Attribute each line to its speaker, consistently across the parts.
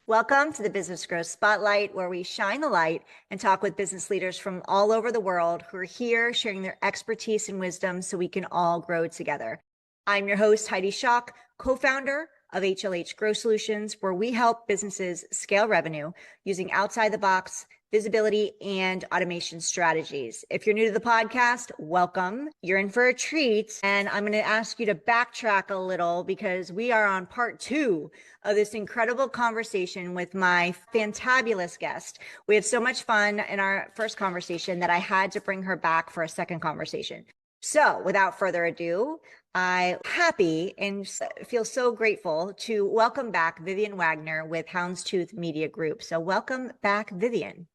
Speaker 1: Welcome to the Business Growth Spotlight, where we shine the light and talk with business leaders from all over the world who are here sharing their expertise and wisdom so we can all grow together. I'm your host, Heidi Schalk, co-founder of HLH Growth Solutions, where we help businesses scale revenue using outside the box visibility and automation strategies. If you're new to the podcast, welcome. You're in for a treat. And I'm going to ask you to backtrack a little because we are on part 2 of this incredible conversation with my fantabulous guest. We had so much fun in our first conversation that I had to bring her back for a second conversation. So without further ado, I'm happy and feel so grateful to welcome back Vivienne Wagner with Houndstooth Media Group. So welcome back, Vivienne.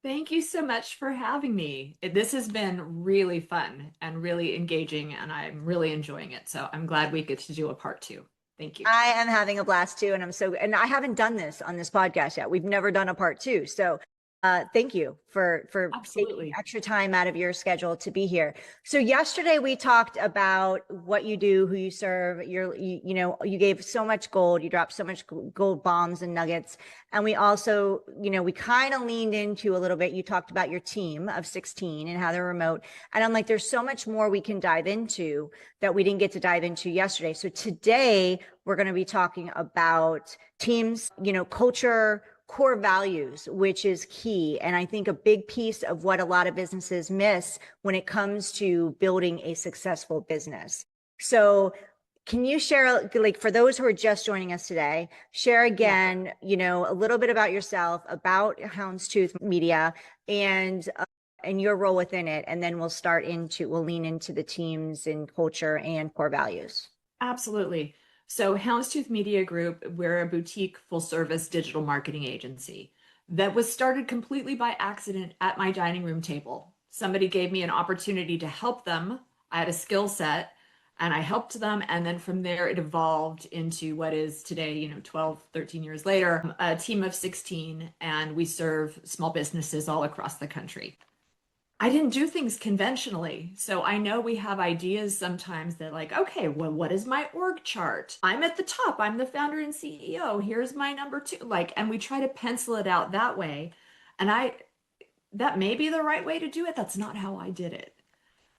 Speaker 2: Thank you so much for having me. This has been really fun and really engaging, and I'm really enjoying it. So I'm glad we get to do a part 2. Thank you.
Speaker 1: I am having a blast too. And I haven't done this on this podcast yet. We've never done a part 2. So thank you for taking
Speaker 2: Absolutely.
Speaker 1: extra time out of your schedule to be here. So yesterday we talked about what you do, who you serve. You gave so much gold. You dropped so much gold bombs and nuggets. And we also, we kind of leaned into a little bit. You talked about your team of 16 and how they're remote. And I'm like, there's so much more we can dive into that we didn't get to dive into yesterday. So today we're going to be talking about teams, culture, core values, which is key. And I think a big piece of what a lot of businesses miss when it comes to building a successful business. So can you share, like, for those who are just joining us today, share again, a little bit about yourself, about Houndstooth Media and your role within it. And then we'll lean into the teams and culture and core values.
Speaker 2: Absolutely. So Houndstooth Media Group, we're a boutique full-service digital marketing agency that was started completely by accident at my dining room table. Somebody gave me an opportunity to help them. I had a skill set and I helped them. And then from there, it evolved into what is today, 12, 13 years later, a team of 16, and we serve small businesses all across the country. I didn't do things conventionally. So I know we have ideas sometimes that, like, okay, well, what is my org chart? I'm at the top. I'm the founder and CEO. Here's my number 2. And we try to pencil it out that way. And that may be the right way to do it. That's not how I did it.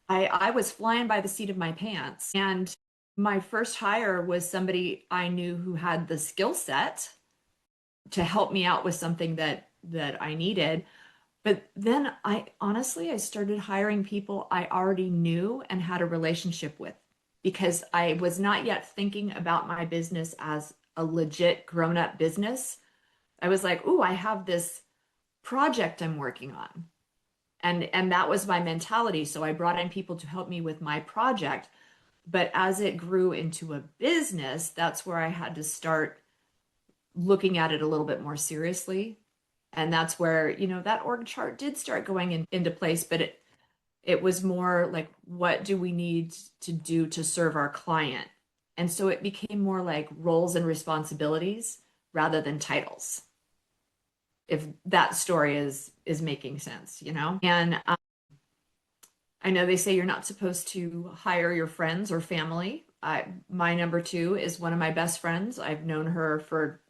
Speaker 2: I was flying by the seat of my pants. And my first hire was somebody I knew who had the skill set to help me out with something that I needed. But then I started hiring people I already knew and had a relationship with because I was not yet thinking about my business as a legit grown-up business. I was like, "Ooh, I have this project I'm working on." And that was my mentality. So I brought in people to help me with my project. But as it grew into a business, that's where I had to start looking at it a little bit more seriously. And that's where, that org chart did start going into place, but it was more like, what do we need to do to serve our client? And so it became more like roles and responsibilities rather than titles. If that story is making sense, And I know they say you're not supposed to hire your friends or family. My number 2 is one of my best friends. I've known her for,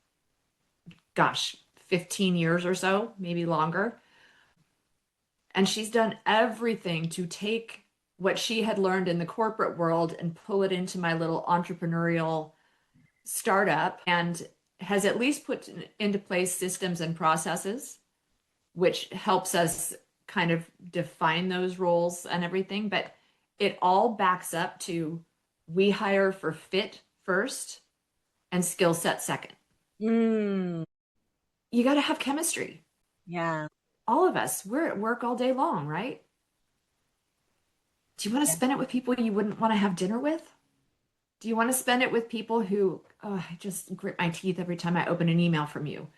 Speaker 2: gosh, 15 years or so, maybe longer. And she's done everything to take what she had learned in the corporate world and pull it into my little entrepreneurial startup, and has at least put into place systems and processes, which helps us kind of define those roles and everything. But it all backs up to, we hire for fit first and skill set second.
Speaker 1: Mm,
Speaker 2: You got to have chemistry.
Speaker 1: yeah.
Speaker 2: All of us, we're at work all day long, right? Do you want to
Speaker 1: Yeah.
Speaker 2: spend it with people you wouldn't want to have dinner with? Do you want to spend it with people who, oh, I just grit my teeth every time I open an email from you?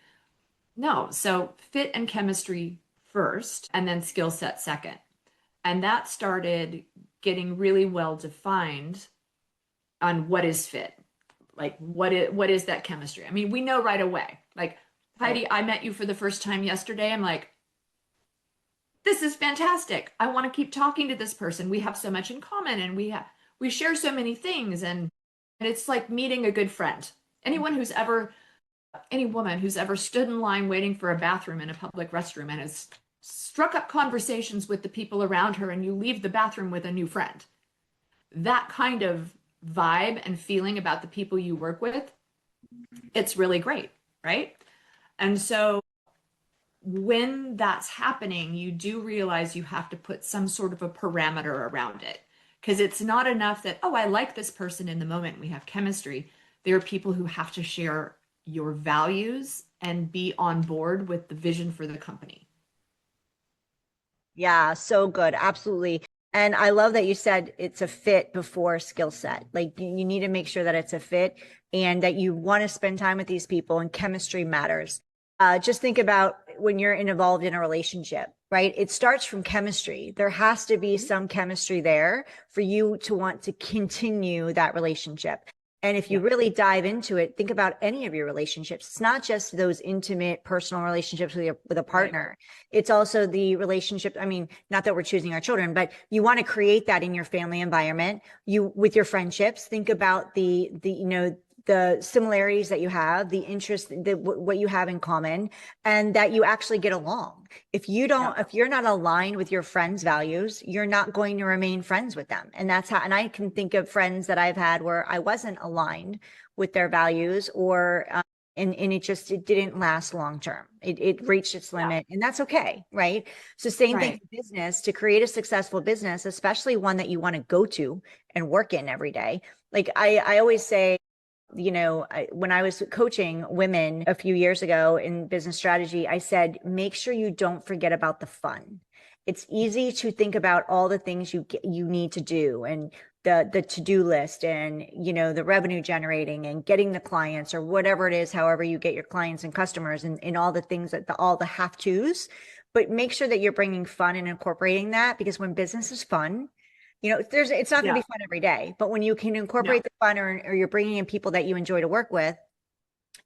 Speaker 2: No. So fit and chemistry first, and then skill set second. And that started getting really well defined on what is fit. Like, what is that chemistry? I mean, we know right away. Like,
Speaker 1: Right.
Speaker 2: Heidi, I met you for the first time yesterday. I'm like, this is fantastic. I want to keep talking to this person. We have so much in common, and we share so many things, and it's like meeting a good friend. Anyone who's ever any woman who's ever stood in line waiting for a bathroom in a public restroom and has struck up conversations with the people around her, and you leave the bathroom with a new friend. That kind of vibe and feeling about the people you work with, it's really great, right? And so when that's happening, you do realize you have to put some sort of a parameter around it. Because it's not enough that, oh, I like this person in the moment, we have chemistry. There are people who have to share your values and be on board with the vision for the company.
Speaker 1: Yeah, so good. Absolutely. And I love that you said it's a fit before skill set. Like you need to make sure that it's a fit and that you want to spend time with these people, and chemistry matters. Just think about when you're involved in a relationship, right? It starts from chemistry. There has to be some chemistry there for you to want to continue that relationship. And if you
Speaker 2: Yeah.
Speaker 1: really dive into it, think about any of your relationships. It's not just those intimate personal relationships with a
Speaker 2: Right.
Speaker 1: partner. It's also the relationship. I mean, not that we're choosing our children, but you want to create that in your family environment. You, with your friendships, think about the similarities that you have, the interests, what you have in common, and that you actually get along. If you don't,
Speaker 2: Yeah.
Speaker 1: if you're not aligned with your friends' values, you're not going to remain friends with them. And that's how, and I can think of friends that I've had where I wasn't aligned with their values, or, and it didn't last long term. It reached its
Speaker 2: Yeah.
Speaker 1: limit, and that's okay. Right. So same thing
Speaker 2: Right.
Speaker 1: for business. To create a successful business, especially one that you want to go to and work in every day. Like I always say, when I was coaching women a few years ago in business strategy, I said, make sure you don't forget about the fun. It's easy to think about all the things you need to do, and the to-do list, and the revenue generating and getting the clients, or whatever it is, however you get your clients and customers, and all the things that all the have tos. But make sure that you're bringing fun and incorporating that, because when business is fun, it's not going to
Speaker 2: Yeah.
Speaker 1: be fun every day, but when you can
Speaker 2: No.
Speaker 1: incorporate the fun, or you're bringing in people that you enjoy to work with,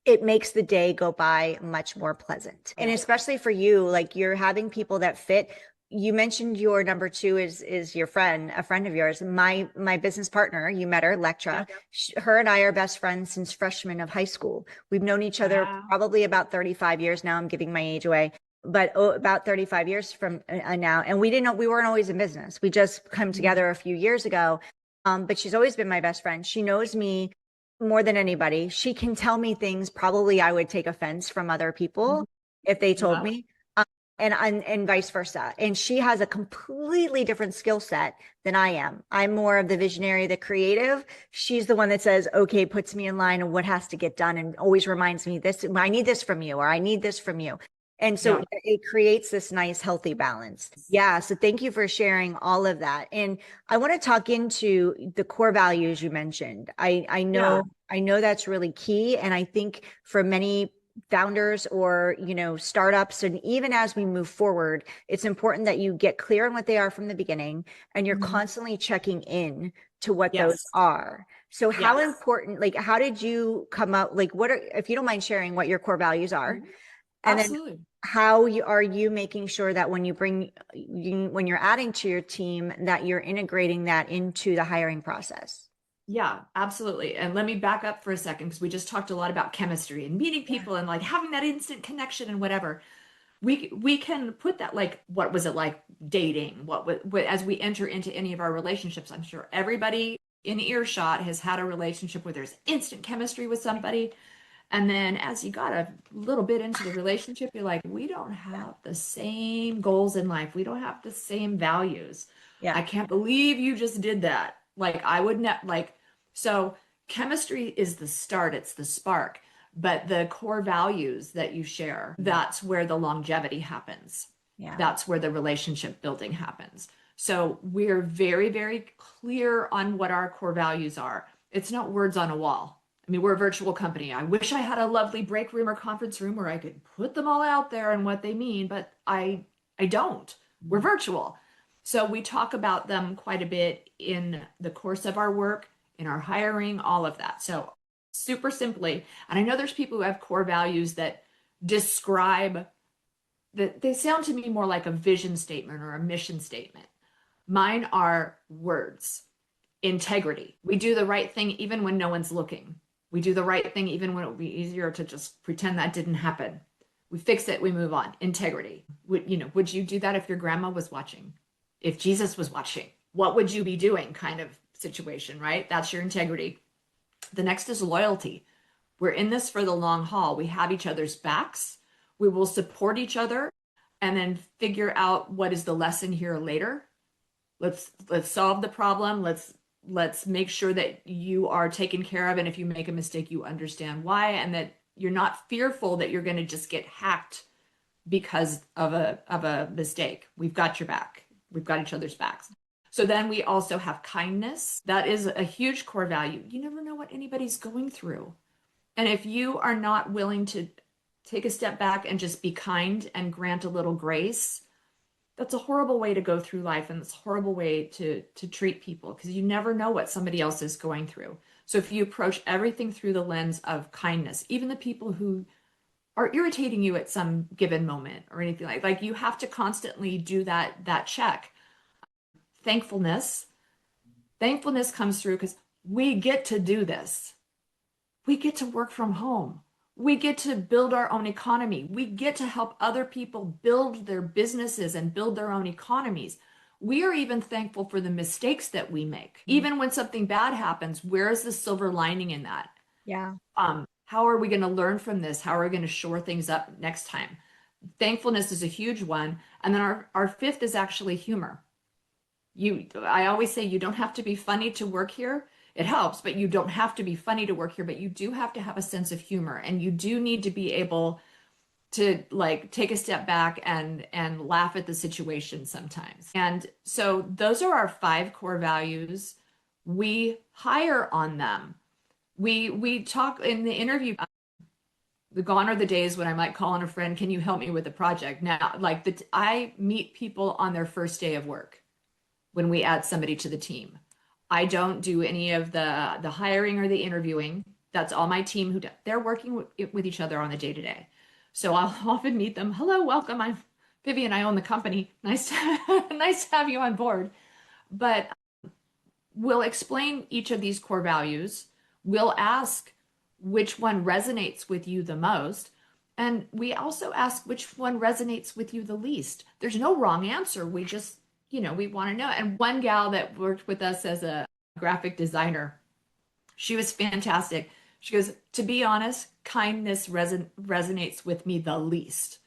Speaker 1: it makes the day go by much more pleasant. And
Speaker 2: Yeah.
Speaker 1: especially for you, like you're having people that fit. You mentioned your number two is your friend, a friend of yours. My business partner, you met her,
Speaker 2: Yeah.
Speaker 1: Lectra. Her and I are best friends since freshman of high school. We've known each other
Speaker 2: Wow.
Speaker 1: probably about 35 years now. I'm giving my age away, but about 35 years from now. And we weren't always in business. We just come
Speaker 2: Mhm.
Speaker 1: together a few years ago. But she's always been my best friend. She knows me more than anybody. She can tell me things probably I would take offense from other people
Speaker 2: Mhm.
Speaker 1: if they told
Speaker 2: Yeah.
Speaker 1: me. And vice versa. And she has a completely different skill set than I am. I'm more of the visionary, the creative. She's the one that says, okay, puts me in line of what has to get done, and always reminds me, this, I need this from you, or I need this from you. And so
Speaker 2: Yeah.
Speaker 1: it creates this nice, healthy balance. Yeah. So thank you for sharing all of that. And I want to talk into the core values you mentioned.
Speaker 2: Yeah.
Speaker 1: I know that's really key. And I think for many founders, or startups, and even as we move forward, it's important that you get clear on what they are from the beginning, and you're
Speaker 2: Mhm.
Speaker 1: constantly checking in to what those
Speaker 2: Yes.
Speaker 1: are. So how
Speaker 2: Yes.
Speaker 1: important, like, how did you come up, like, if you don't mind sharing what your core values are,
Speaker 2: Mhm.
Speaker 1: and then
Speaker 2: Absolutely.
Speaker 1: how are you making sure that when when you're adding to your team, that you're integrating that into the hiring process?
Speaker 2: Yeah, absolutely. And let me back up for a second, because we just talked a lot about chemistry and meeting
Speaker 1: Yeah.
Speaker 2: people and like having that instant connection and whatever. We can put that, like, what was it like dating? What as we enter into any of our relationships, I'm sure everybody in earshot has had a relationship where there's instant chemistry with somebody. And then as you got a little bit into the relationship, you're like, we don't have the same goals in life. We don't have the same values.
Speaker 1: Yeah.
Speaker 2: I can't believe you just did that. Like, I would not like, so chemistry is the start, it's the spark, but the core values that you share, that's where the longevity happens.
Speaker 1: Yeah.
Speaker 2: That's where the relationship building happens. So we're very, very clear on what our core values are. It's not words on a wall. I mean, we're a virtual company. I wish I had a lovely break room or conference room where I could put them all out there and what they mean, but I don't. We're virtual. So we talk about them quite a bit in the course of our work, in our hiring, all of that. So super simply, and I know there's people who have core values that describe that, they sound to me more like a vision statement or a mission statement. Mine are words. Integrity. We do the right thing even when no one's looking. We do the right thing even when it would be easier to just pretend that didn't happen. We fix it, we move on. Integrity. Would you do that if your grandma was watching? If Jesus was watching? What would you be doing kind of situation, right? That's your integrity. The next is loyalty. We're in this for the long haul. We have each other's backs. We will support each other and then figure out what is the lesson here later. Let's solve the problem. Let's make sure that you are taken care of, and if you make a mistake, you understand why, and that you're not fearful that you're going to just get hacked because of a mistake. We've got your back. We've got each other's backs. So then we also have kindness. That is a huge core value. You never know what anybody's going through. And if you are not willing to take a step back and just be kind and grant a little grace, that's a horrible way to go through life, and it's a horrible way to treat people, because you never know what somebody else is going through. So if you approach everything through the lens of kindness, even the people who are irritating you at some given moment or anything like you have to constantly do that check. Thankfulness comes through because we get to do this. We get to work from home. We get to build our own economy. We get to help other people build their businesses and build their own economies. We are even thankful for the mistakes that we make. Even when something bad happens, where is the silver lining in that?
Speaker 1: Yeah.
Speaker 2: How are we going to learn from this? How are we going to shore things up next time? Thankfulness is a huge one. And then our fifth is actually humor. I always say you don't have to be funny to work here. It helps, but you don't have to be funny to work here, but you do have to have a sense of humor, and you do need to be able to take a step back and laugh at the situation sometimes. And so those are our 5 core values. We hire on them. We talk in the interview. The gone are the days when I might call on a friend, can you help me with a project? Now, I meet people on their first day of work when we add somebody to the team. I don't do any of the hiring or the interviewing. That's all my team who does. They're working with each other on the day-to-day. So I'll often meet them. Hello, welcome. I'm Vivienne. I own the company. Nice to have you on board. But we'll explain each of these core values. We'll ask which one resonates with you the most. And we also ask which one resonates with you the least. There's no wrong answer. We just we want to know. And one gal that worked with us as a graphic designer, she was fantastic. She goes, to be honest, kindness resonates with me the least.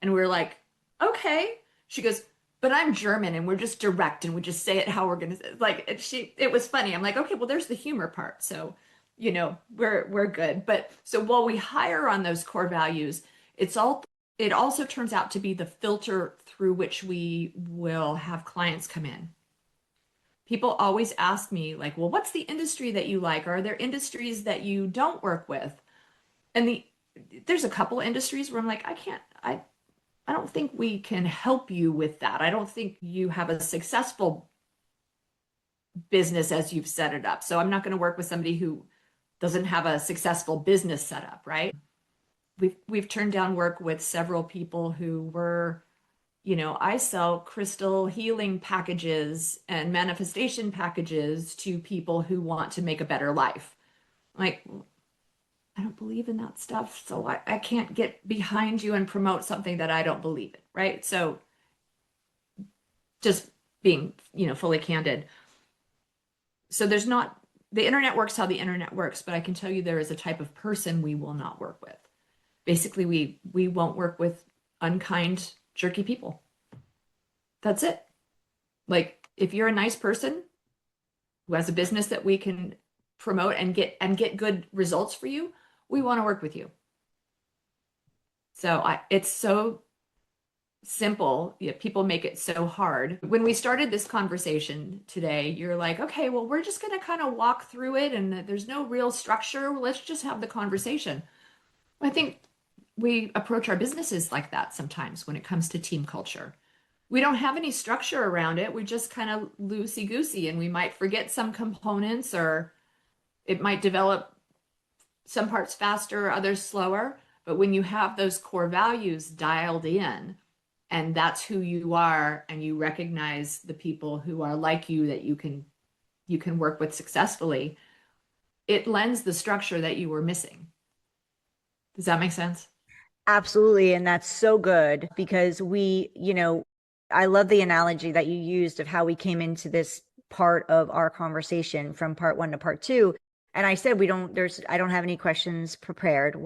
Speaker 2: And we're like, okay. She goes, but I'm German and we're just direct and we just say it how we're going to it was funny. I'm like, okay, well, there's the humor part. So, we're good. But so while we hire on those core values, it also turns out to be the filter through which we will have clients come in. People always ask me well, what's the industry that you like? Are there industries that you don't work with? And there's a couple industries where I'm like, I don't think we can help you with that. I don't think you have a successful business as you've set it up. So I'm not going to work with somebody who doesn't have a successful business set up, right? We've turned down work with several people who were, I sell crystal healing packages and manifestation packages to people who want to make a better life. I don't believe in that stuff, so I can't get behind you and promote something that I don't believe in, right? So just being, fully candid. So the internet works how the internet works, but I can tell you there is a type of person we will not work with. Basically, we won't work with unkind, jerky people. That's it. If you're a nice person who has a business that we can promote and get good results for you, we want to work with you. So it's so simple. People make it so hard. When we started this conversation today, you're like, okay, well, we're just going to kind of walk through it and there's no real structure. Let's just have the conversation. I think we approach our businesses like that sometimes when it comes to team culture. We don't have any structure around it. We just kind of loosey-goosey, and we might forget some components, or it might develop some parts faster, others slower. But when you have those core values dialed in, and that's who you are, and you recognize the people who are like you that you can work with successfully, it lends the structure that you were missing. Does that make sense?
Speaker 1: Absolutely. And that's so good because I love the analogy that you used of how we came into this part of our conversation from part one to part two. And I said, I don't have any questions prepared.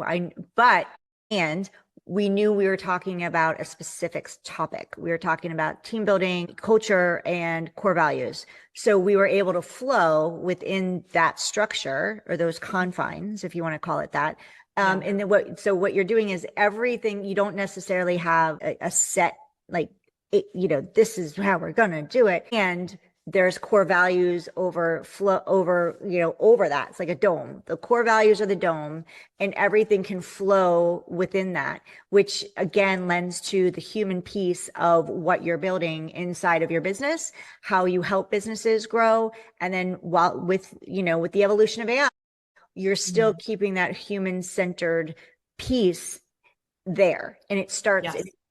Speaker 1: And we knew we were talking about a specific topic. We were talking about team building, culture, and core values. So we were able to flow within that structure or those confines, if you want to call it that.
Speaker 2: Yeah.
Speaker 1: And then what you're doing is everything, you don't necessarily have a set, like, this is how we're going to do it. And there's core values over that. It's like a dome. The core values are the dome, and everything can flow within that, which again lends to the human piece of what you're building inside of your business, how you help businesses grow. And then with the evolution of AI, you're still
Speaker 2: Mhm.
Speaker 1: keeping that human centered piece there. And
Speaker 2: Yes.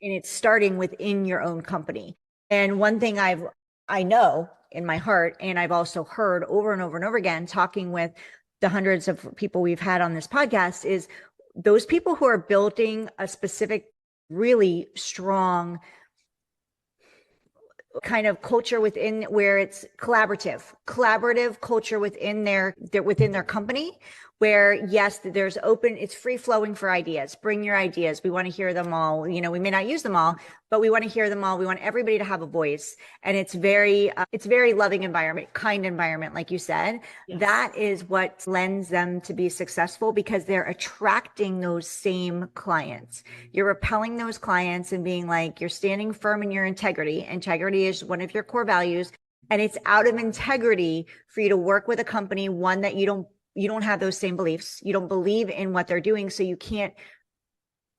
Speaker 1: it's starting within your own company. And one thing I know in my heart, and I've also heard over and over and over again, talking with the hundreds of people we've had on this podcast, is those people who are building a specific, really strong kind of culture within, where it's collaborative culture within their company, where yes, it's free flowing for ideas. Bring your ideas. We want to hear them all. We may not use them all, but we want to hear them all. We want everybody to have a voice. And it's very loving environment, kind environment, like you said.
Speaker 2: Yes.
Speaker 1: That is what lends them to be successful, because they're attracting those same clients. You're repelling those clients and being like, you're standing firm in your integrity. Integrity is one of your core values. And it's out of integrity for you to work with a company, one that you don't have those same beliefs. You don't believe in what they're doing, so you can't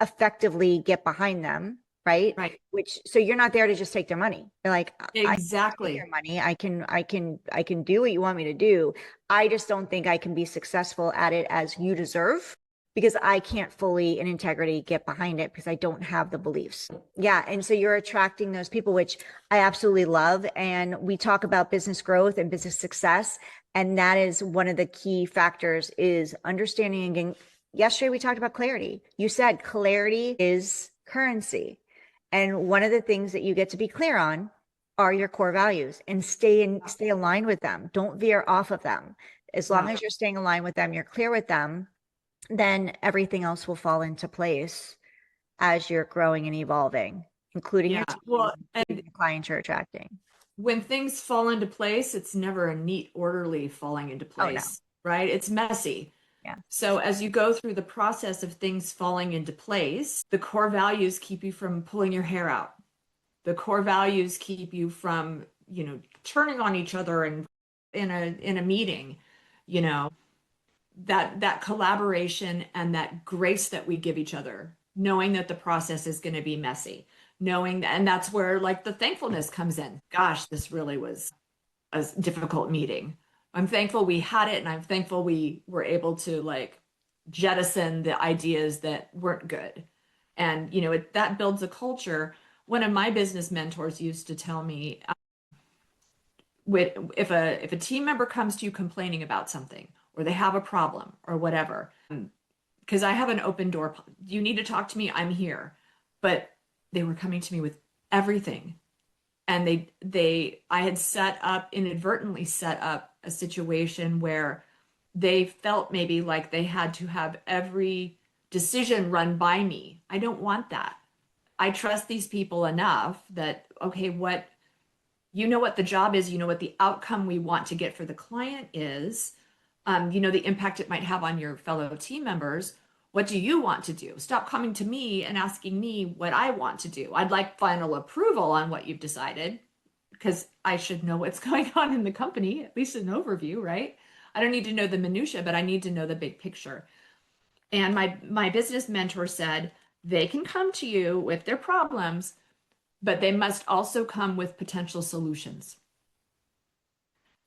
Speaker 1: effectively get behind them, right?
Speaker 2: Right.
Speaker 1: So you're not there to just take their money. You're like, I can take your
Speaker 2: Exactly.
Speaker 1: money. I can do what you want me to do. I just don't think I can be successful at it as you deserve, because I can't fully in integrity get behind it, because I don't have the beliefs. Yeah. And so you're attracting those people, which I absolutely love. And we talk about business growth and business success. And that is one of the key factors, is understanding and getting. Yesterday we talked about clarity. You said clarity is currency. And one of the things that you get to be clear on are your core values, and stay aligned with them. Don't veer off of them. As long
Speaker 2: Yeah.
Speaker 1: as you're staying aligned with them, you're clear with them, then everything else will fall into place as you're growing and evolving, including
Speaker 2: Yeah.
Speaker 1: your team,
Speaker 2: Well,
Speaker 1: including
Speaker 2: and
Speaker 1: the clients you're attracting.
Speaker 2: when things fall into place, it's never a neat, orderly falling into
Speaker 1: Oh no.
Speaker 2: place, right? It's messy.
Speaker 1: Yeah.
Speaker 2: So as you go through the process of things falling into place, the core values keep you from pulling your hair out. The core values keep you from, turning on each other and in a meeting, you know, that collaboration and that grace that we give each other, knowing that the process is going to be messy, knowing that, and that's where like the thankfulness comes in. Gosh, this really was a difficult meeting. I'm thankful we had it, and I'm thankful we were able to like jettison the ideas that weren't good. And that builds a culture. One of my business mentors used to tell me, if a team member comes to you complaining about something, or they have a problem or whatever, because I have an open door, you need to talk to me, I'm here. But they were coming to me with everything, and I had inadvertently set up a situation where they felt maybe like they had to have every decision run by me. I don't want that. I trust these people enough that, okay, what the job is, what the outcome we want to get for the client is, the impact it might have on your fellow team members. What do you want to do? Stop coming to me and asking me what I want to do. I'd like final approval on what you've decided, because I should know what's going on in the company, at least an overview, right? I don't need to know the minutia, but I need to know the big picture. And my business mentor said they can come to you with their problems, but they must also come with potential solutions.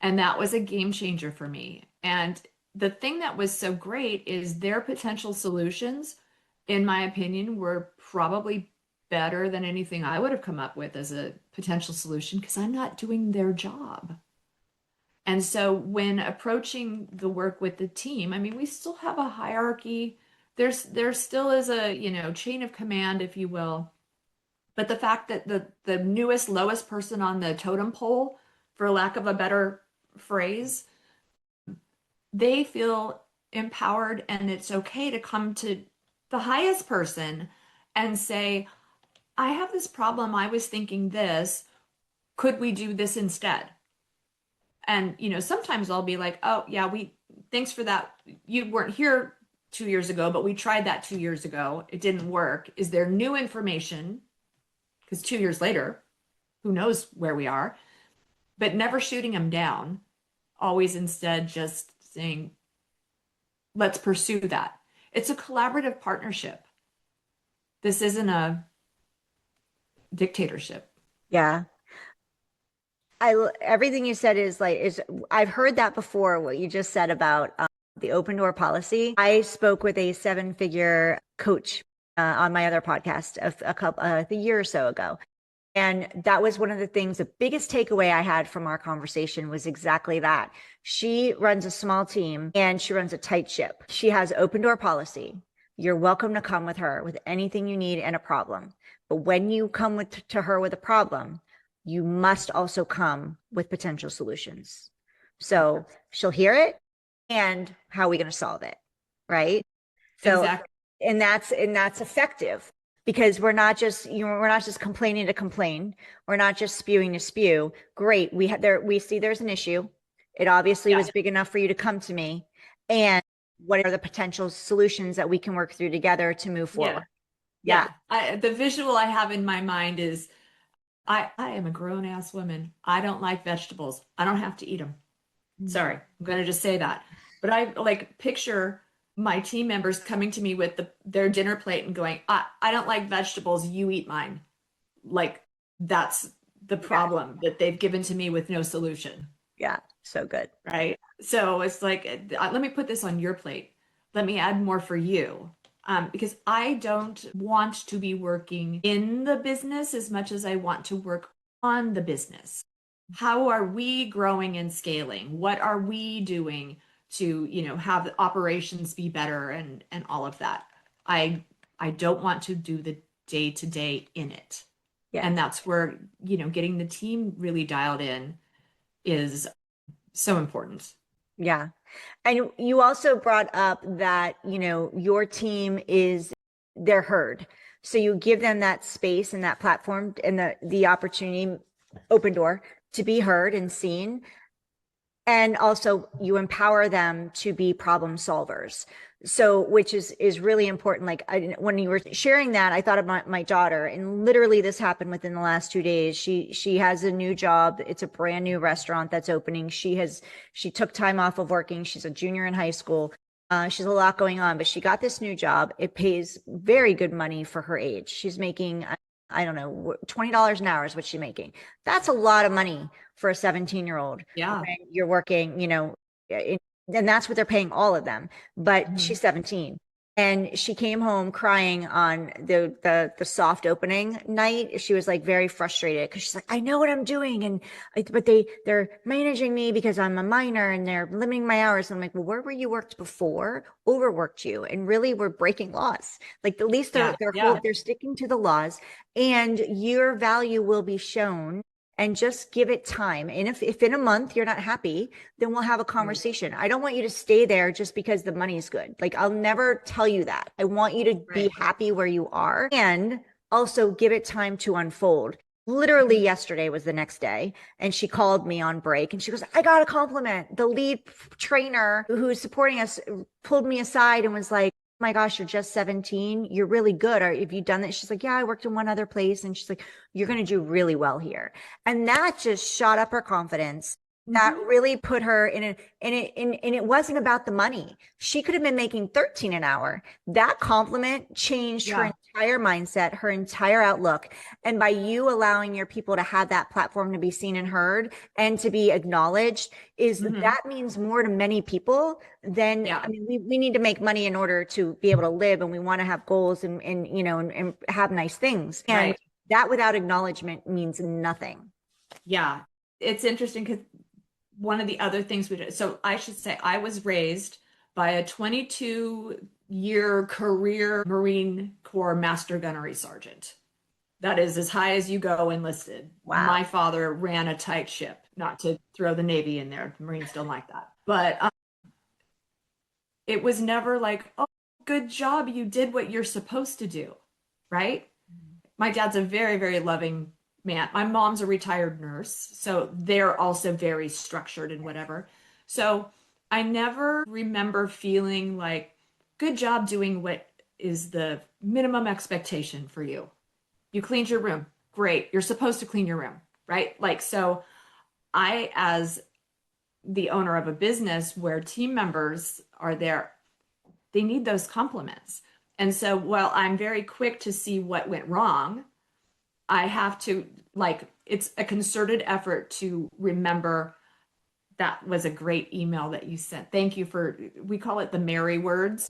Speaker 2: And that was a game changer for me. And the thing that was so great is their potential solutions, in my opinion, were probably better than anything I would have come up with as a potential solution, because I'm not doing their job. And so when approaching the work with the team, I mean, we still have a hierarchy. There still is a, chain of command, if you will. But the fact that the newest, lowest person on the totem pole, for lack of a better phrase, they feel empowered, and it's okay to come to the highest person and say, I have this problem. I was thinking this. Could we do this instead? And, sometimes I'll be like, oh, yeah, thanks for that. You weren't here 2 years ago, but we tried that 2 years ago. It didn't work. Is there new information? Because 2 years later, who knows where we are, but never shooting them down, always instead just saying, let's pursue that. It's a collaborative partnership. This isn't a dictatorship.
Speaker 1: Yeah. Everything you said I've heard that before, what you just said about the open door policy. I spoke with a 7-figure coach on my other podcast a year or so ago. And that was one of the things, the biggest takeaway I had from our conversation was exactly that. She runs a small team and she runs a tight ship. She has open door policy. You're welcome to come with her with anything you need and a problem. But when you come to her with a problem, you must also come with potential solutions. So she'll hear it and how are we going to solve it? Right. So,
Speaker 2: Exactly.
Speaker 1: and that's effective. Because we're not just complaining to complain. We're not just spewing to spew. Great. We see there's an issue. It obviously was big enough for you to come to me. And what are the potential solutions that we can work through together to move forward?
Speaker 2: Yeah. The visual I have in my mind is I am a grown ass woman. I don't like vegetables. I don't have to eat them. Sorry. I'm going to just say that. But I like picture my team members coming to me with their dinner plate and going, I don't like vegetables. You eat mine. Like that's the problem that they've given to me with no solution.
Speaker 1: Yeah. So good.
Speaker 2: Right. So it's like, let me put this on your plate. Let me add more for you. Because I don't want to be working in the business as much as I want to work on the business. How are we growing and scaling? What are we doing to, have the operations be better and all of that? I don't want to do the day to day in it. Yeah. And that's where, getting the team really dialed in is so important.
Speaker 1: Yeah. And you also brought up that, your team they're heard. So you give them that space and that platform and the opportunity, open door, to be heard and seen. And also you empower them to be problem solvers. So, which is really important. Like when you were sharing that, I thought about my daughter, and literally this happened within the last 2 days. She has a new job. It's a brand new restaurant that's opening. She took time off of working. She's a junior in high school. She's a lot going on, but she got this new job. It pays very good money for her age. She's making, I don't know, $20 an hour is what she's making. That's a lot of money for a 17-year-old.
Speaker 2: Yeah.
Speaker 1: When you're working, and that's what they're paying all of them. But she's 17. And she came home crying on the soft opening night. She was like very frustrated because she's like, I know what I'm doing. But they're managing me because I'm a minor and they're limiting my hours. And I'm like, well, where were you worked before? Overworked you. And really we're breaking laws. Like at least they're sticking to the laws, and your value will be shown. And just give it time. And if in a month you're not happy, then we'll have a conversation. I don't want you to stay there just because the money's good. Like I'll never tell you that. I want you to be happy where you are, and also give it time to unfold. Literally yesterday was the next day, and she called me on break and she goes, I got a compliment. The lead trainer who's supporting us pulled me aside and was like, my gosh, you're just 17. You're really good. Or have you done that? She's like, yeah, I worked in one other place. And she's like, you're going to do really well here. And that just shot up her confidence. That really put her and it wasn't about the money. She could have been making 13 an hour. That compliment changed her entire mindset, her entire outlook. And by you allowing your people to have that platform to be seen and heard and to be acknowledged, that means more to many people than, I mean, we need to make money in order to be able to live, and we want to have goals and have nice things. And that without acknowledgement means nothing.
Speaker 2: Yeah. It's interesting because one of the other things we did, so I should say I was raised by a 22-year career Marine Corps Master Gunnery Sergeant. That is as high as you go enlisted.
Speaker 1: Wow.
Speaker 2: My father ran a tight ship, not to throw the Navy in there. The Marines don't like that. But it was never like, oh, good job, you did what you're supposed to do, right? My dad's a very, very loving man. My mom's a retired nurse, so they're also very structured and whatever. So I never remember feeling like, good job doing what is the minimum expectation for you. You cleaned your room. Great. You're supposed to clean your room, right? Like, so I, as the owner of a business where team members are there, they need those compliments. And so while I'm very quick to see what went wrong, I have to, like, it's a concerted effort to remember that was a great email that you sent. Thank you for, we call it the Mary words.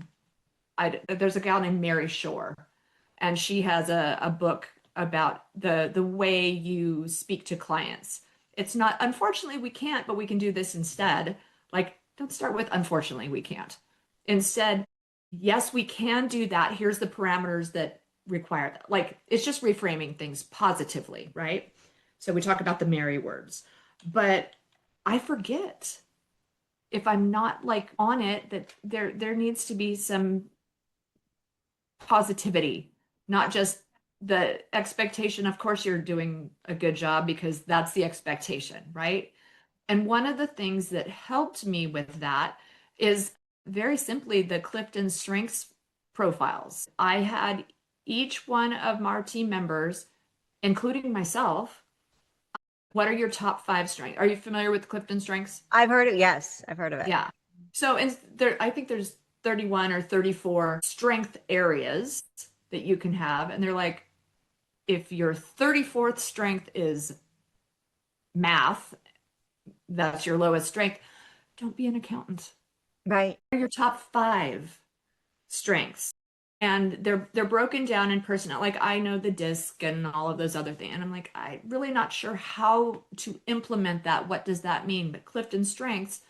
Speaker 2: There's a gal named Mary Shore, and she has a book about the way you speak to clients. It's not, unfortunately, we can't, but we can do this instead. Like, don't start with, unfortunately, we can't. Instead, yes, we can do that. Here's the parameters that require that. Like, it's just reframing things positively, right? So we talk about the Mary words, but I forget, if I'm not like on it, that there needs to be some positivity, not just the expectation. Of course, you're doing a good job because that's the expectation, right? And one of the things that helped me with that is very simply the Clifton Strengths profiles. I had each one of our team members, including myself, what are your top 5 strengths? Are you familiar with Clifton Strengths?
Speaker 1: I've heard it. Yes, I've heard of it.
Speaker 2: Yeah. So I think there's 31 or 34 strength areas that you can have. And they're like, if your 34th strength is math, that's your lowest strength, don't be an accountant.
Speaker 1: Right.
Speaker 2: What are your top 5 strengths? And they're broken down in personnel. Like, I know the DISC and all of those other things. And I'm like, I'm really not sure how to implement that. What does that mean? But Clifton Strengths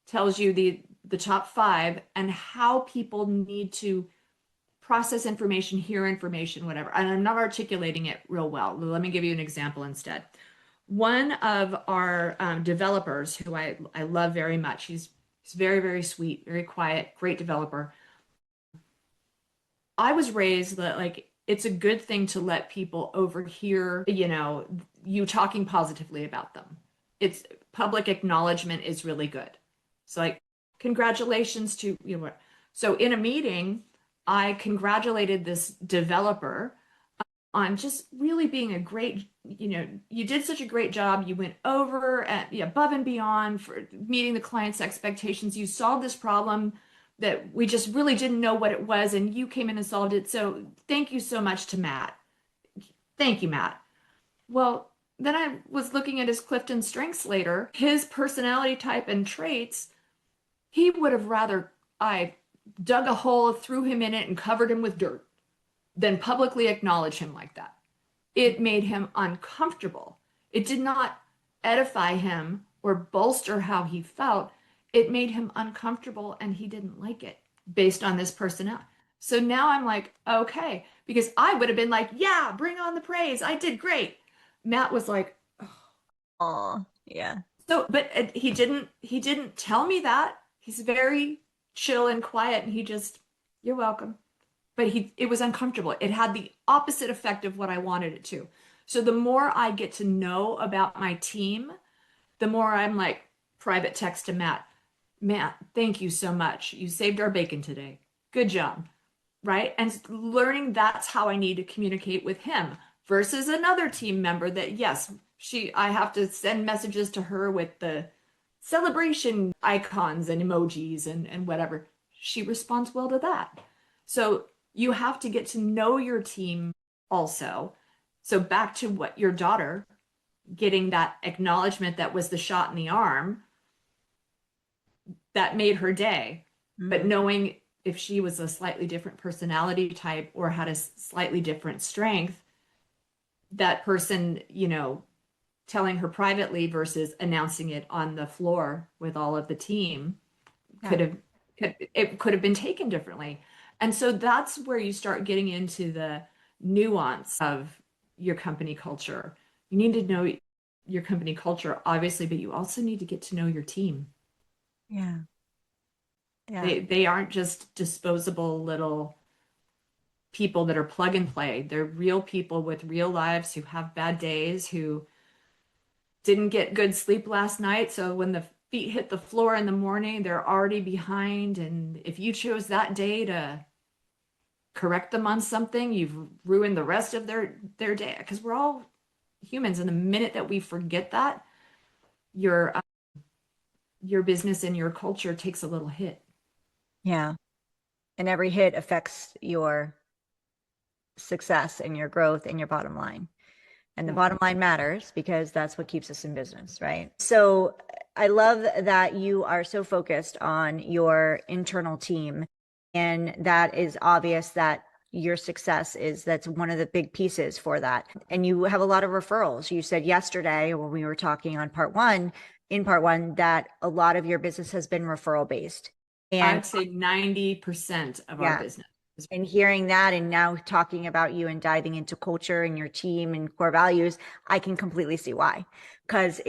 Speaker 2: tells you the top 5 and how people need to process information, hear information, whatever. And I'm not articulating it real well. Let me give you an example instead. One of our developers, who I love very much, he's very, very sweet, very quiet, great developer. I was raised that, like, it's a good thing to let people overhear, you talking positively about them. It's public acknowledgement is really good. So, like, congratulations to you. So in a meeting, I congratulated this developer on just really being a great, you did such a great job. You went over and above and beyond for meeting the client's expectations. You solved this problem that we just really didn't know what it was, and you came in and solved it. So thank you so much to Matt. Thank you, Matt. Well, then I was looking at his Clifton Strengths later, his personality type and traits. He would have rather I dug a hole, threw him in it, and covered him with dirt than publicly acknowledge him like that. It made him uncomfortable. It did not edify him or bolster how he felt. It made him uncomfortable, and he didn't like it based on this personality. So now I'm like, okay, because I would have been like, yeah, bring on the praise. I did great. Matt was like,
Speaker 1: Oh, yeah.
Speaker 2: so, but he didn't tell me that. He's very chill and quiet, and he just, you're welcome. But it was uncomfortable. It had the opposite effect of what I wanted it to. So the more I get to know about my team, the more I'm like, private text to Matt. Matt, thank you so much. You saved our bacon today. Good job. Right? And learning that's how I need to communicate with him versus another team member that, yes, I have to send messages to her with the celebration icons and emojis and whatever. She responds well to that. So you have to get to know your team also. So back to what your daughter getting that acknowledgement that was the shot in the arm that made her day. But knowing if she was a slightly different personality type or had a slightly different strength, that person, telling her privately versus announcing it on the floor with all of the team
Speaker 1: Yeah.
Speaker 2: it could have been taken differently. And so that's where you start getting into the nuance of your company culture. You need to know your company culture, obviously, but you also need to get to know your team.
Speaker 1: Yeah. Yeah.
Speaker 2: They aren't just disposable little people that are plug and play. They're real people with real lives who have bad days, who didn't get good sleep last night. So when the feet hit the floor in the morning, they're already behind. And if you chose that day to correct them on something, you've ruined the rest of their day. Because we're all humans, and the minute that we forget that, your business and your culture takes a little hit.
Speaker 1: Yeah. And every hit affects your success and your growth and your bottom line. And the
Speaker 2: Yeah.
Speaker 1: bottom line matters because that's what keeps us in business, right? So I love that you are so focused on your internal team. And that is obvious that your success is that's one of the big pieces for that. And you have a lot of referrals. You said yesterday when we were talking on in part one, that a lot of your business has been referral based. And
Speaker 2: I'd say 90% of our
Speaker 1: yeah,
Speaker 2: business is.
Speaker 1: and hearing that and now talking about you and diving into culture and your team and core values, I can completely see why. Because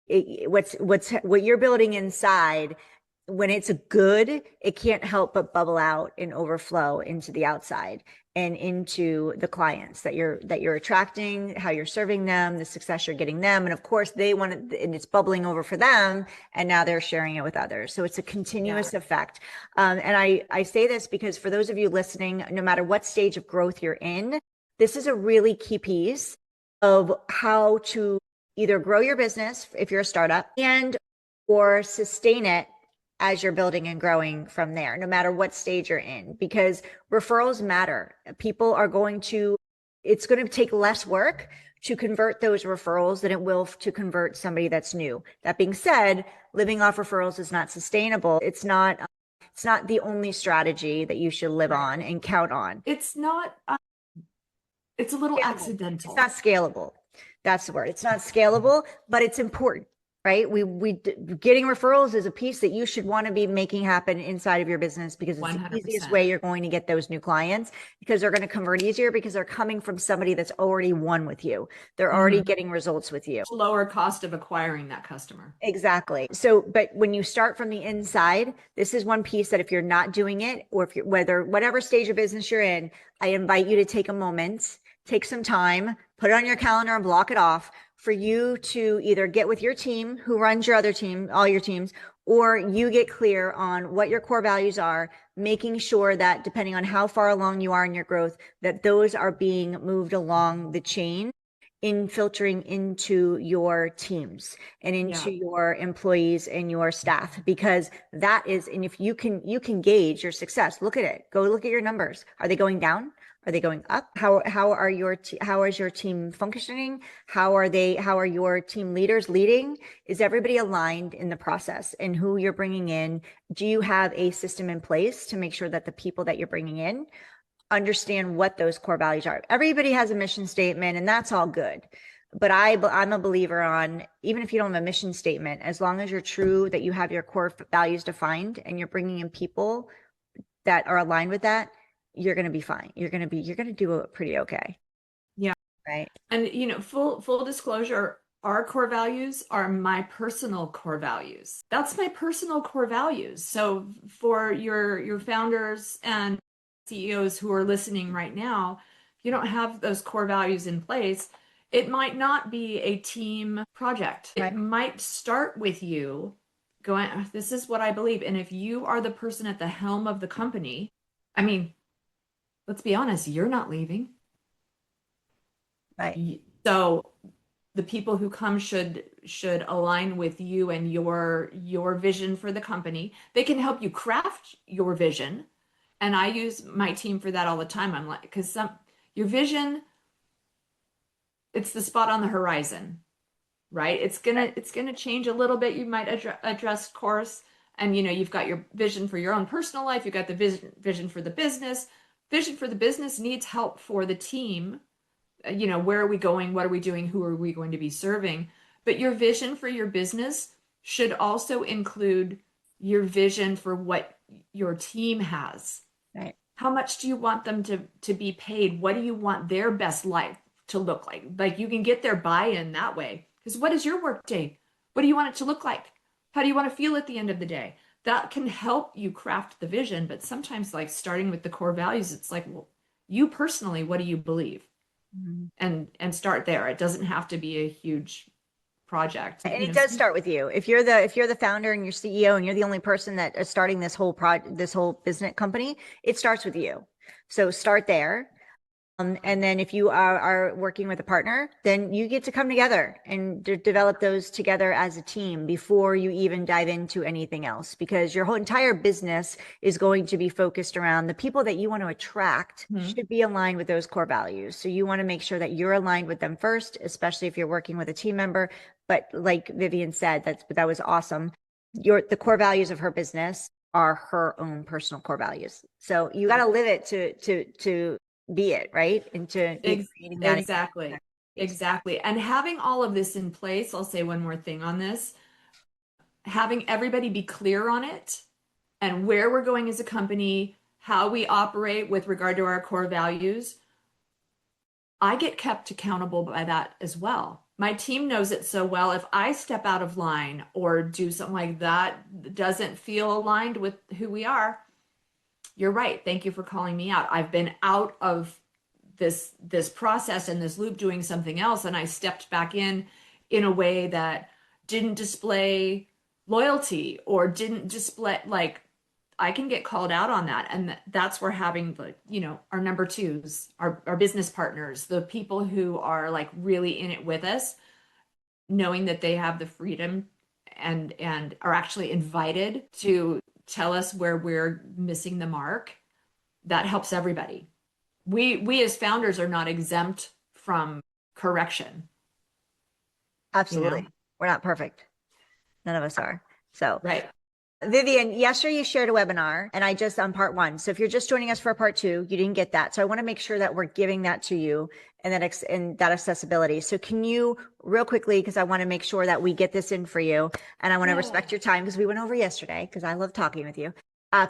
Speaker 1: what you're building inside, when it's good, it can't help but bubble out and overflow into the outside and into the clients that you're attracting, how you're serving them, the success you're getting them. And of course they want it, and it's bubbling over for them. And now they're sharing it with others. So it's a continuous effect. And I say this because for those of you listening, no matter what stage of growth you're in, this is a really key piece of how to either grow your business if you're a startup and or sustain it as you're building and growing from there, no matter what stage you're in, because referrals matter. It's going to take less work to convert those referrals than it will to convert somebody that's new. That being said, living off referrals is not sustainable. It's not the only strategy that you should live on and count on.
Speaker 2: It's not, it's a little
Speaker 1: Scalable. It's
Speaker 2: accidental.
Speaker 1: not scalable. That's the word. It's not scalable, but it's important, right? We getting referrals is a piece that you should want to be making happen inside of your business because it's the easiest
Speaker 2: 100%.
Speaker 1: way you're going to get those new clients because they're going to convert easier because they're coming from somebody that's already won with you. They're already getting results with you.
Speaker 2: Lower cost of acquiring that customer.
Speaker 1: Exactly. So, but when you start from the inside, this is one piece that if you're not doing it, or if you're, whatever stage of business you're in, I invite you to take a moment, take some time, put it on your calendar and block it off for you to either get with your team who runs your other team, all your teams, or you get clear on what your core values are, making sure that depending on how far along you are in your growth, that those are being moved along the chain in filtering into your teams and into your employees and your staff, because that is, and if you can gauge your success, look at it, go look at your numbers. Are they going down? Are they going up? How is your team functioning? How are your team leaders leading? Is everybody aligned in the process and who you're bringing in? Do you have a system in place to make sure that the people that you're bringing in understand what those core values are? Everybody has a mission statement and that's all good. But I'm a believer on, even if you don't have a mission statement, as long as you're true that you have your core values defined and you're bringing in people that are aligned with that, you're going to be fine. You're going to do it pretty okay.
Speaker 2: Yeah.
Speaker 1: Right.
Speaker 2: And full disclosure, our core values are my personal core values. That's my personal core values. So for your founders and CEOs who are listening right now, if you don't have those core values in place, it might not be a team project.
Speaker 1: Right.
Speaker 2: It might start with you going, this is what I believe. And if you are the person at the helm of the company, I mean, let's be honest, you're not leaving.
Speaker 1: Right.
Speaker 2: So the people who come should align with you and your vision for the company. They can help you craft your vision. And I use my team for that all the time. I'm like, because your vision, it's the spot on the horizon, right? It's gonna change a little bit. You might address course, and you've got your vision for your own personal life. You've got the vision for the business. Vision for the business needs help for the team where are we going? What are we doing? Who are we going to be serving? But your vision for your business should also include your vision for what your team has.
Speaker 1: Right.
Speaker 2: How much do you want them to be paid? What do you want their best life to look like? Like you can get their buy-in that way. Because what is your work day? What do you want it to look like? How do you want to feel at the end of the day? That can help you craft the vision, but sometimes like starting with the core values, it's like, well, you personally, what do you believe?
Speaker 1: Mhm.
Speaker 2: And start there. It doesn't have to be a huge project.
Speaker 1: And it does start with you. If you're the founder and you're CEO and you're the only person that is starting this whole business company, it starts with you. So start there. And then if you are working with a partner, then you get to come together and develop those together as a team before you even dive into anything else, because your whole entire business is going to be focused around the people that you want to attract should be aligned with those core values. So you want to make sure that you're aligned with them first, especially if you're working with a team member. But like Vivienne said, that was awesome. The core values of her business are her own personal core values. So you got to live it to be it, right? And to be creating that.
Speaker 2: Exactly. Exactly. And having all of this in place, I'll say one more thing on this, having everybody be clear on it and where we're going as a company, how we operate with regard to our core values. I get kept accountable by that as well. My team knows it so well. If I step out of line or do something like that doesn't feel aligned with who we are, you're right. Thank you for calling me out. I've been out of this process and this loop doing something else, and I stepped back in a way that didn't display loyalty or didn't display, like, I can get called out on that. And that's where having our number twos, our business partners, the people who are like really in it with us, knowing that they have the freedom and are actually invited to tell us where we're missing the mark, that helps everybody. We as founders are not exempt from correction.
Speaker 1: Absolutely. We're not perfect. None of us are. So
Speaker 2: Right.
Speaker 1: Vivienne, yesterday you shared a webinar and I just on part one. So if you're just joining us for part two, you didn't get that. So I want to make sure that we're giving that to you and that accessibility. So can you real quickly, because I want to make sure that we get this in for you and I want to respect your time because we went over yesterday because I love talking with you.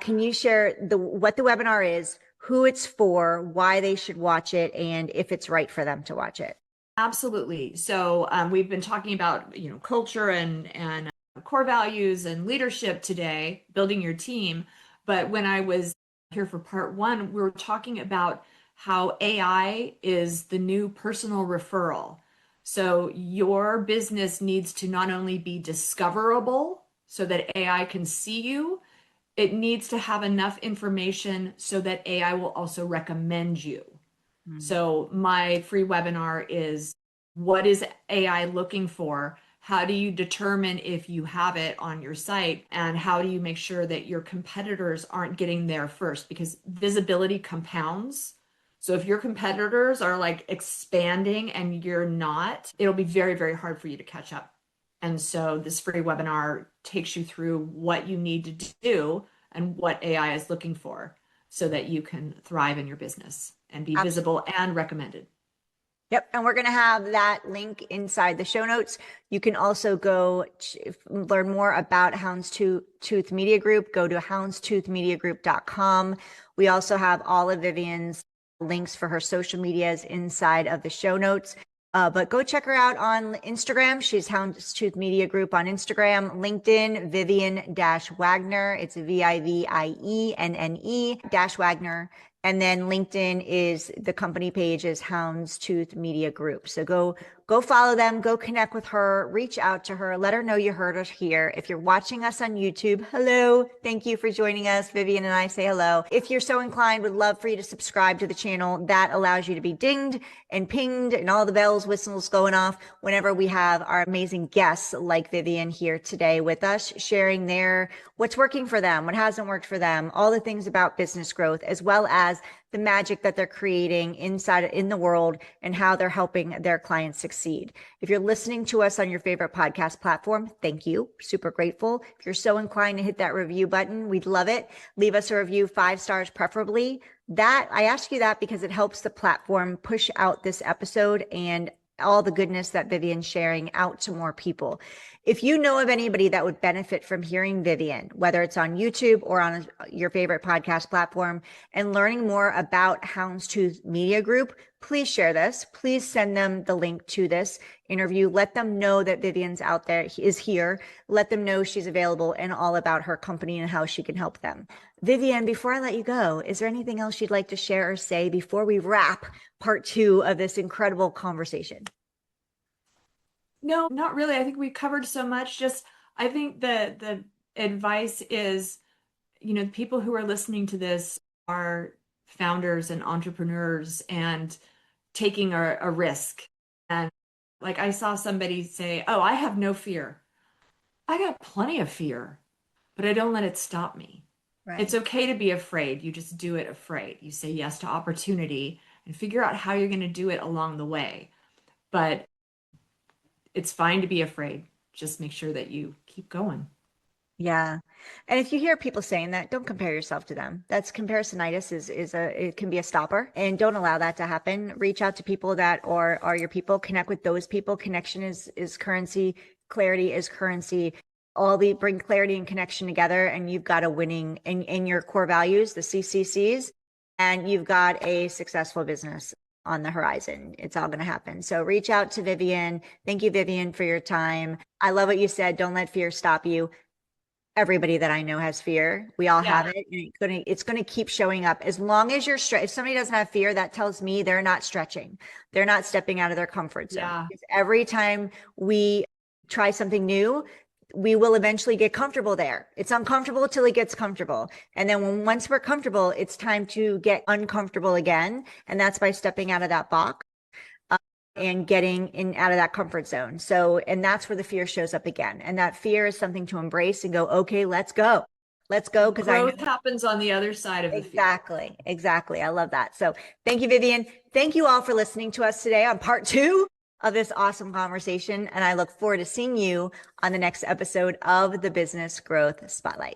Speaker 1: Can you share what the webinar is, who it's for, why they should watch it, and if it's right for them to watch it?
Speaker 2: Absolutely. So we've been talking about culture and core values and leadership today, building your team. But when I was here for part one, we were talking about how AI is the new personal referral. So your business needs to not only be discoverable so that AI can see you, it needs to have enough information so that AI will also recommend you. So my free webinar is, what is AI looking for? How do you determine if you have it on your site? And how do you make sure that your competitors aren't getting there first? Because visibility compounds. So if your competitors are like expanding and you're not, it'll be very, very hard for you to catch up. And so this free webinar takes you through what you need to do and what AI is looking for so that you can thrive in your business and be visible and recommended.
Speaker 1: Yep. And we're going to have that link inside the show notes. You can also go learn more about Houndstooth Media Group. Go to houndstoothmediagroup.com. We also have all of Vivienne's links for her social medias inside of the show notes. But go check her out on Instagram. She's Houndstooth Media Group on Instagram. LinkedIn, Vivienne-Wagner. It's Vivienne-Wagner. And then LinkedIn is the company page is Houndstooth Media Group. So go follow them, go connect with her, reach out to her, let her know you heard us here. If you're watching us on YouTube, hello. Thank you for joining us. Vivienne and I say hello. If you're so inclined, would love for you to subscribe to the channel. That allows you to be dinged and pinged and all the bells, whistles going off whenever we have our amazing guests like Vivienne here today with us, sharing what's working for them, what hasn't worked for them, all the things about business growth, as well as the magic that they're creating in the world and how they're helping their clients succeed. If you're listening to us on your favorite podcast platform, thank you. Super grateful. If you're so inclined to hit that review button, we'd love it. Leave us a review, 5 stars preferably. That I ask you that because it helps the platform push out this episode and all the goodness that Vivienne's sharing out to more people. If you know of anybody that would benefit from hearing Vivienne, whether it's on YouTube or on your favorite podcast platform, and learning more about Houndstooth Media Group, please share this. Please send them the link to this interview. Let them know that Vivienne's out there, is here. Let them know she's available and all about her company and how she can help them. Vivienne, before I let you go, is there anything else you'd like to share or say before we wrap part 2 of this incredible conversation?
Speaker 2: No, not really. I think we covered so much. Just I think the advice is, people who are listening to this are founders and entrepreneurs and taking a risk. And like I saw somebody say, "Oh, I have no fear." I got plenty of fear, but I don't let it stop me.
Speaker 1: Right.
Speaker 2: It's okay to be afraid. You just do it afraid. You say yes to opportunity and figure out how you're going to do it along the way. But it's fine to be afraid. Just make sure that you keep going.
Speaker 1: Yeah. And if you hear people saying that, don't compare yourself to them. That's comparisonitis it can be a stopper, and don't allow that to happen. Reach out to people that are your people, connect with those people. Connection is currency. Clarity is currency. Bring clarity and connection together, and you've got a winning in your core values, the CCCs, and you've got a successful business on the horizon. It's all going to happen. So reach out to Vivienne. Thank you, Vivienne, for your time. I love what you said. Don't let fear stop you. Everybody that I know has fear. We all have it. And it's going to keep showing up as long as you're if somebody doesn't have fear, that tells me they're not stretching. They're not stepping out of their comfort zone.
Speaker 2: Yeah.
Speaker 1: Every time we try something new, we will eventually get comfortable there. It's uncomfortable till it gets comfortable. And then once we're comfortable, it's time to get uncomfortable again. And that's by stepping out of that box and getting out of that comfort zone. So, and that's where the fear shows up again. And that fear is something to embrace and go, okay, let's go. Let's go. Because
Speaker 2: growth happens on the other side of the fear.
Speaker 1: Exactly. I love that. So thank you, Vivienne. Thank you all for listening to us today on part 2 of this awesome conversation. And I look forward to seeing you on the next episode of the Business Growth Spotlight.